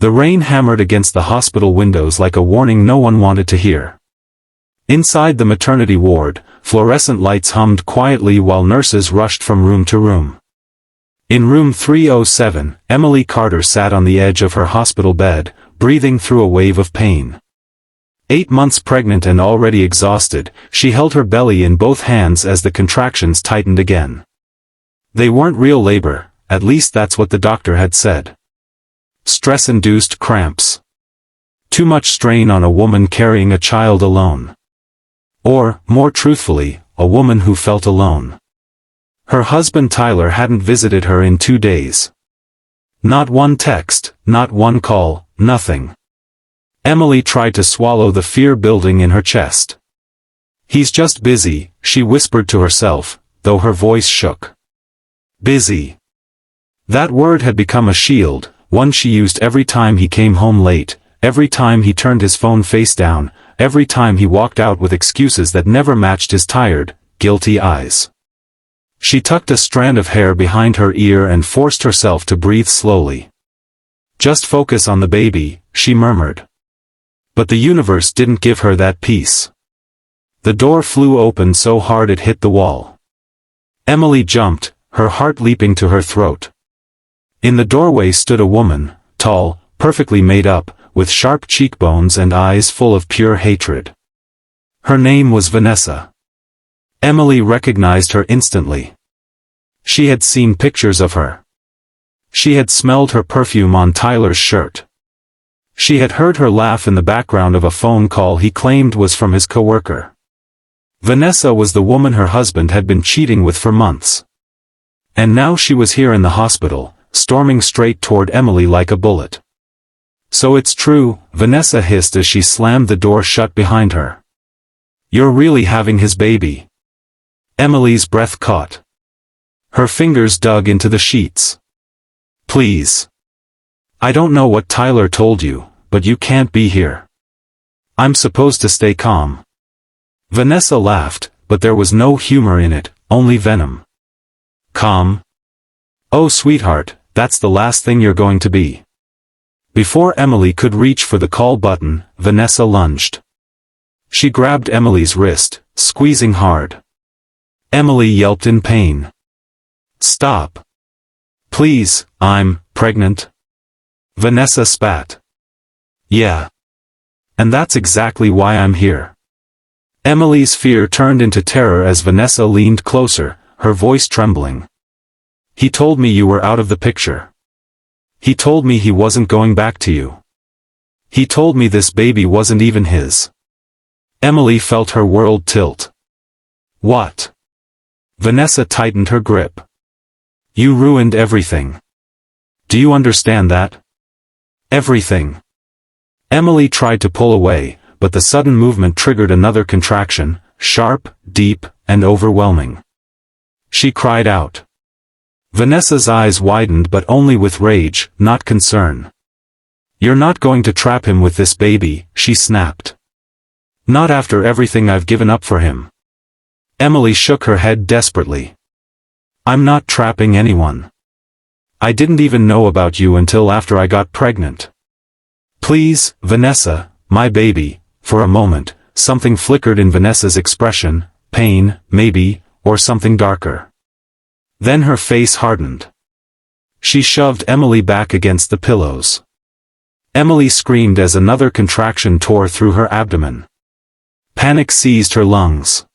The rain hammered against the hospital windows like a warning no one wanted to hear. Inside the maternity ward, fluorescent lights hummed quietly while nurses rushed from room to room. In room 307, Emily Carter sat on the edge of her hospital bed, breathing through a wave of pain. 8 months pregnant and already exhausted, she held her belly in both hands as the contractions tightened again. They weren't real labor, at least that's what the doctor had said. Stress-induced cramps. Too much strain on a woman carrying a child alone. Or, more truthfully, a woman who felt alone. Her husband Tyler hadn't visited her in 2 days. Not one text, not one call, nothing. Emily tried to swallow the fear building in her chest. "He's just busy," she whispered to herself, though her voice shook. Busy. That word had become a shield, one she used every time he came home late, every time he turned his phone face down, every time he walked out with excuses that never matched his tired, guilty eyes. She tucked a strand of hair behind her ear and forced herself to breathe slowly. "Just focus on the baby," she murmured. But the universe didn't give her that peace. The door flew open so hard it hit the wall. Emily jumped, her heart leaping to her throat. In the doorway stood a woman, tall, perfectly made up, with sharp cheekbones and eyes full of pure hatred. Her name was Vanessa. Emily recognized her instantly. She had seen pictures of her. She had smelled her perfume on Tyler's shirt. She had heard her laugh in the background of a phone call he claimed was from his coworker. Vanessa was the woman her husband had been cheating with for months. And now she was here in the hospital, storming straight toward Emily like a bullet. "So it's true," Vanessa hissed as she slammed the door shut behind her. "You're really having his baby." Emily's breath caught. Her fingers dug into the sheets. "Please. I don't know what Tyler told you, but you can't be here. I'm supposed to stay calm." Vanessa laughed, but there was no humor in it, only venom. "Calm? Oh sweetheart, that's the last thing you're going to be." Before Emily could reach for the call button, Vanessa lunged. She grabbed Emily's wrist, squeezing hard. Emily yelped in pain. "Stop. Please, I'm pregnant." Vanessa spat. "Yeah. And that's exactly why I'm here." Emily's fear turned into terror as Vanessa leaned closer, her voice trembling. "He told me you were out of the picture. He told me he wasn't going back to you. He told me this baby wasn't even his." Emily felt her world tilt. "What?" Vanessa tightened her grip. "You ruined everything. Do you understand that? Everything." Emily tried to pull away, but the sudden movement triggered another contraction, sharp, deep, and overwhelming. She cried out. Vanessa's eyes widened but only with rage, not concern. "You're not going to trap him with this baby," she snapped. "Not after everything I've given up for him." Emily shook her head desperately. "I'm not trapping anyone. I didn't even know about you until after I got pregnant." "Please, Vanessa, my baby." For a moment, something flickered in Vanessa's expression, pain, maybe, or something darker. Then her face hardened. She shoved Emily back against the pillows. Emily screamed as another contraction tore through her abdomen. Panic seized her lungs.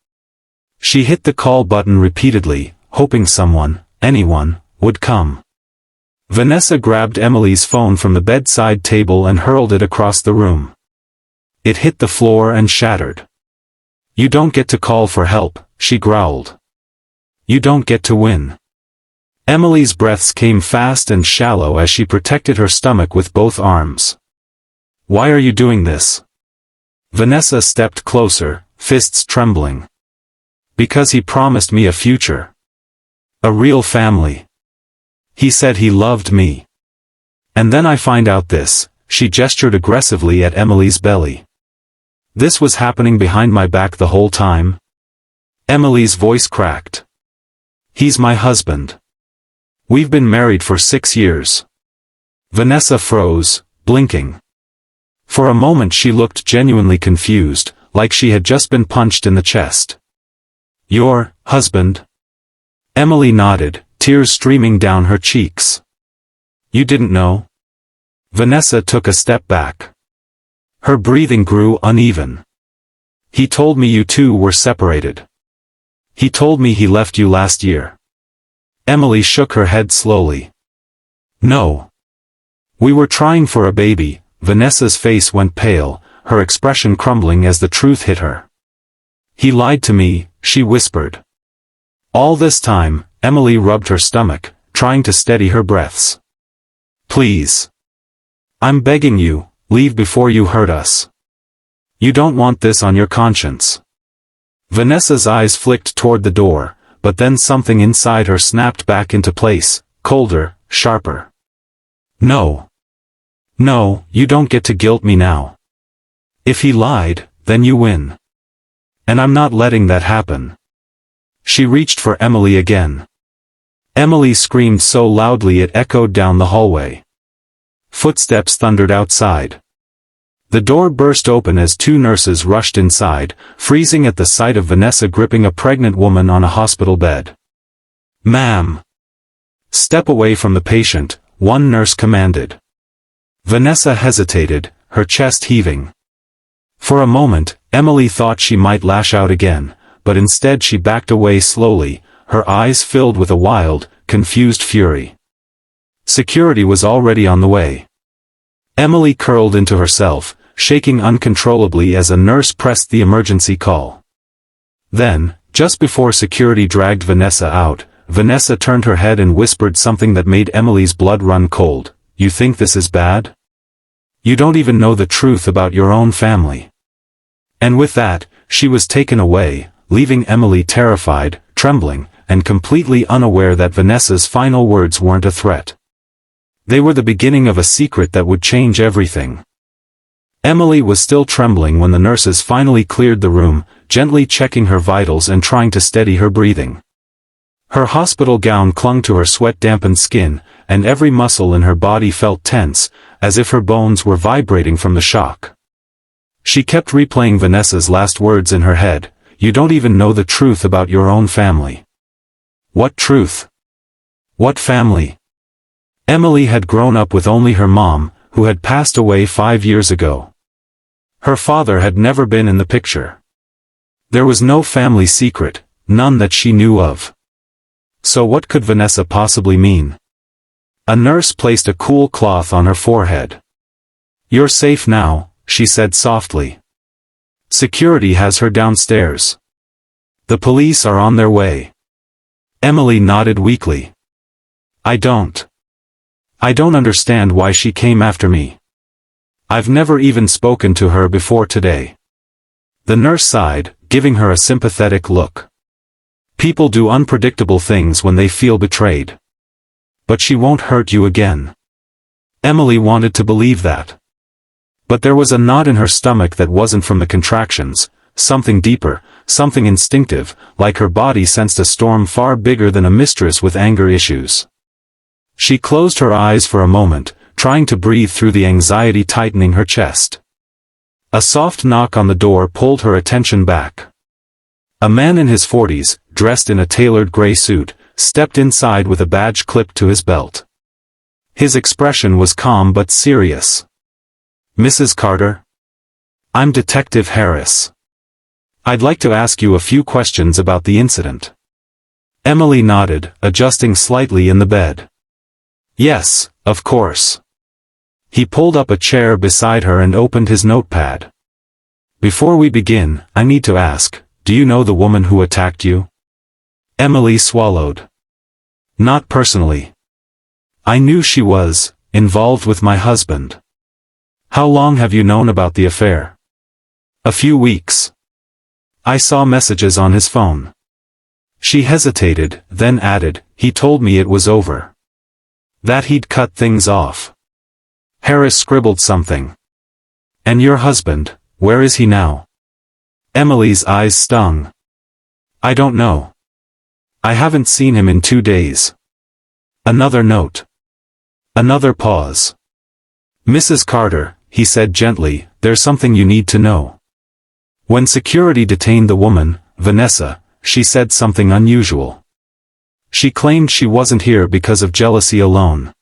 She hit the call button repeatedly, hoping someone, anyone, would come. Vanessa grabbed Emily's phone from the bedside table and hurled it across the room. It hit the floor and shattered. "You don't get to call for help," she growled. "You don't get to win." Emily's breaths came fast and shallow as she protected her stomach with both arms. "Why are you doing this?" Vanessa stepped closer, fists trembling. "Because he promised me a future. A real family. He said he loved me. And then I find out this." She gestured aggressively at Emily's belly. "This was happening behind my back the whole time?" Emily's voice cracked. "He's my husband. We've been married for 6 years." Vanessa froze, blinking. For a moment she looked genuinely confused, like she had just been punched in the chest. "Your husband?" Emily nodded, tears streaming down her cheeks. "You didn't know?" Vanessa took a step back. Her breathing grew uneven. "He told me you two were separated. He told me he left you last year." Emily shook her head slowly. "No. We were trying for a baby." Vanessa's face went pale, her expression crumbling as the truth hit her. "He lied to me," she whispered. All this time, Emily rubbed her stomach, trying to steady her breaths. "Please. I'm begging you, leave before you hurt us. You don't want this on your conscience." Vanessa's eyes flicked toward the door, but then something inside her snapped back into place, colder, sharper. "No. No, you don't get to guilt me now. If he lied, then you win. And I'm not letting that happen." She reached for Emily again. Emily screamed so loudly it echoed down the hallway. Footsteps thundered outside. The door burst open as two nurses rushed inside, freezing at the sight of Vanessa gripping a pregnant woman on a hospital bed. "Ma'am. Step away from the patient," one nurse commanded. Vanessa hesitated, her chest heaving. For a moment, Emily thought she might lash out again, but instead she backed away slowly, her eyes filled with a wild, confused fury. Security was already on the way. Emily curled into herself, shaking uncontrollably as a nurse pressed the emergency call. Then, just before security dragged Vanessa out, Vanessa turned her head and whispered something that made Emily's blood run cold. "You think this is bad? You don't even know the truth about your own family." And with that, she was taken away, leaving Emily terrified, trembling, and completely unaware that Vanessa's final words weren't a threat. They were the beginning of a secret that would change everything. Emily was still trembling when the nurses finally cleared the room, gently checking her vitals and trying to steady her breathing. Her hospital gown clung to her sweat-dampened skin, and every muscle in her body felt tense, as if her bones were vibrating from the shock. She kept replaying Vanessa's last words in her head, "You don't even know the truth about your own family." What truth? What family? Emily had grown up with only her mom, who had passed away 5 years ago. Her father had never been in the picture. There was no family secret, none that she knew of. So what could Vanessa possibly mean? A nurse placed a cool cloth on her forehead. "You're safe now," she said softly. "Security has her downstairs. The police are on their way." Emily nodded weakly. I don't understand why she came after me. I've never even spoken to her before today." The nurse sighed, giving her a sympathetic look. "People do unpredictable things when they feel betrayed. But she won't hurt you again." Emily wanted to believe that. But there was a knot in her stomach that wasn't from the contractions, something deeper, something instinctive, like her body sensed a storm far bigger than a mistress with anger issues. She closed her eyes for a moment, trying to breathe through the anxiety tightening her chest. A soft knock on the door pulled her attention back. A man in his 40s, dressed in a tailored gray suit, stepped inside with a badge clipped to his belt. His expression was calm but serious. "Mrs. Carter? I'm Detective Harris. I'd like to ask you a few questions about the incident." Emily nodded, adjusting slightly in the bed. "Yes, of course." He pulled up a chair beside her and opened his notepad. "Before we begin, I need to ask, do you know the woman who attacked you?" Emily swallowed. "Not personally. I knew she was involved with my husband." "How long have you known about the affair?" "A few weeks. I saw messages on his phone." She hesitated, then added, "He told me it was over. That he'd cut things off." Harris scribbled something. "And your husband, where is he now?" Emily's eyes stung. "I don't know. I haven't seen him in 2 days." Another note. Another pause. Mrs. Carter, he said gently, there's something you need to know. When security detained the woman, Vanessa, she said something unusual. She claimed she wasn't here because of jealousy alone.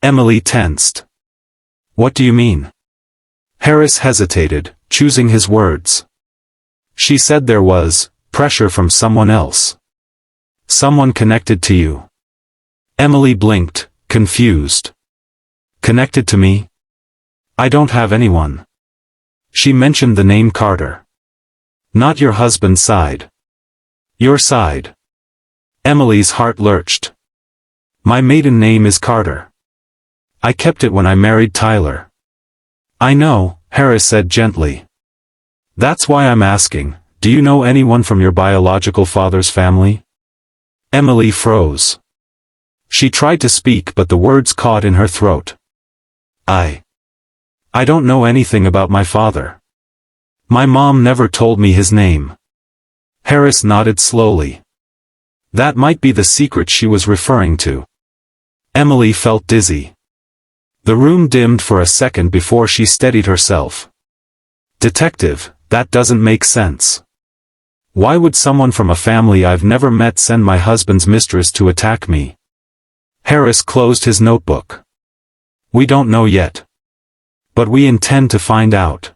Emily tensed. What do you mean? Harris hesitated, choosing his words. She said there was pressure from someone else. Someone connected to you. Emily blinked, confused. Connected to me? I don't have anyone. She mentioned the name Carter. Not your husband's side. Your side. Emily's heart lurched. My maiden name is Carter. I kept it when I married Tyler. I know, Harris said gently. That's why I'm asking, do you know anyone from your biological father's family? Emily froze. She tried to speak but the words caught in her throat. I don't know anything about my father. My mom never told me his name. Harris nodded slowly. That might be the secret she was referring to. Emily felt dizzy. The room dimmed for a second before she steadied herself. Detective, that doesn't make sense. Why would someone from a family I've never met send my husband's mistress to attack me? Harris closed his notebook. We don't know yet. But we intend to find out.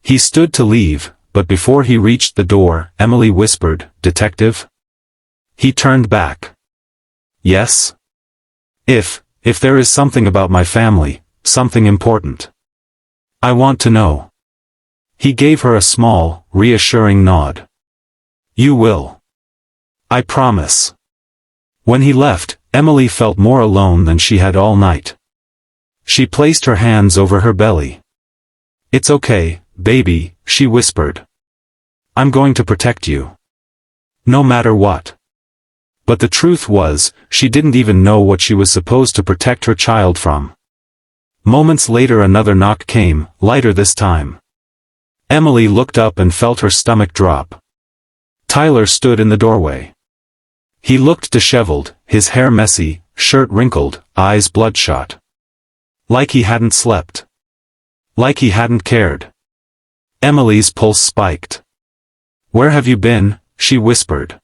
He stood to leave, but before he reached the door, Emily whispered, Detective? He turned back. Yes? If there is something about my family, something important. I want to know. He gave her a small, reassuring nod. You will. I promise. When he left, Emily felt more alone than she had all night. She placed her hands over her belly. It's okay, baby, she whispered. I'm going to protect you. No matter what. But the truth was, she didn't even know what she was supposed to protect her child from. Moments later another knock came, lighter this time. Emily looked up and felt her stomach drop. Tyler stood in the doorway. He looked disheveled, his hair messy, shirt wrinkled, eyes bloodshot. Like he hadn't slept. Like he hadn't cared. Emily's pulse spiked. Where have you been? She whispered.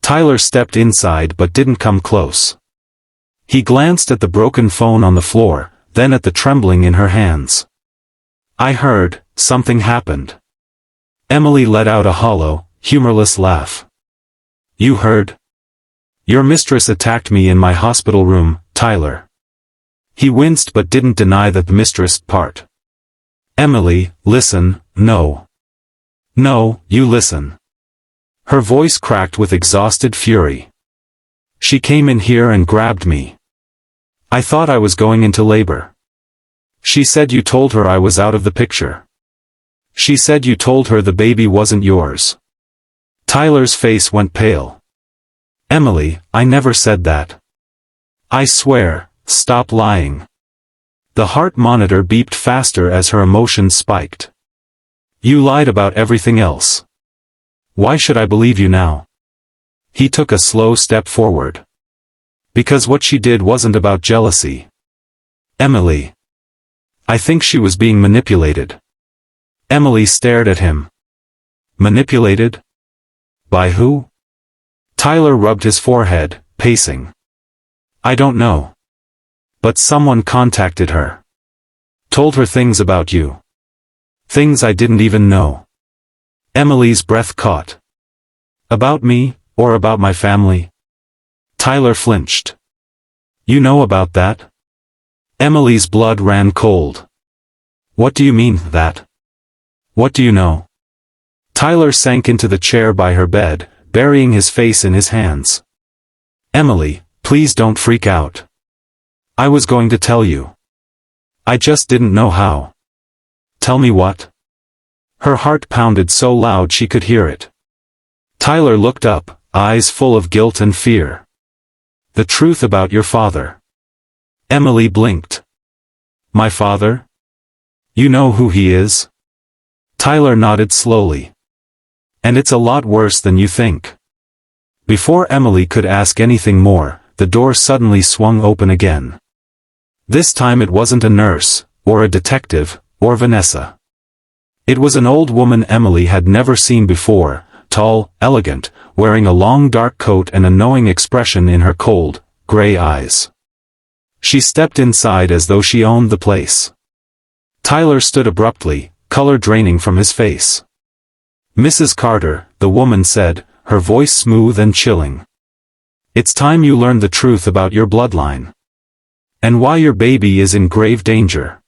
Tyler stepped inside but didn't come close. He glanced at the broken phone on the floor, then at the trembling in her hands. I heard, something happened. Emily let out a hollow, humorless laugh. You heard? Your mistress attacked me in my hospital room, Tyler. He winced but didn't deny the mistress part. Emily, listen, no. No, you listen. Her voice cracked with exhausted fury. She came in here and grabbed me. I thought I was going into labor. She said you told her I was out of the picture. She said you told her the baby wasn't yours. Tyler's face went pale. Emily, I never said that. I swear, stop lying. The heart monitor beeped faster as her emotions spiked. You lied about everything else. Why should I believe you now? He took a slow step forward. Because what she did wasn't about jealousy. Emily. I think she was being manipulated. Emily stared at him. Manipulated? By who? Tyler rubbed his forehead, pacing. I don't know. But someone contacted her. Told her things about you. Things I didn't even know. Emily's breath caught. About me, or about my family? Tyler flinched. You know about that? Emily's blood ran cold. What do you mean, that? What do you know? Tyler sank into the chair by her bed, burying his face in his hands. Emily, please don't freak out. I was going to tell you. I just didn't know how. Tell me what? Her heart pounded so loud she could hear it. Tyler looked up, eyes full of guilt and fear. The truth about your father. Emily blinked. My father? You know who he is? Tyler nodded slowly. And it's a lot worse than you think. Before Emily could ask anything more, the door suddenly swung open again. This time it wasn't a nurse, or a detective, or Vanessa. It was an old woman Emily had never seen before, tall, elegant, wearing a long dark coat and a knowing expression in her cold, gray eyes. She stepped inside as though she owned the place. Tyler stood abruptly, color draining from his face. "Mrs. Carter," the woman said, her voice smooth and chilling. "It's time you learned the truth about your bloodline. And why your baby is in grave danger."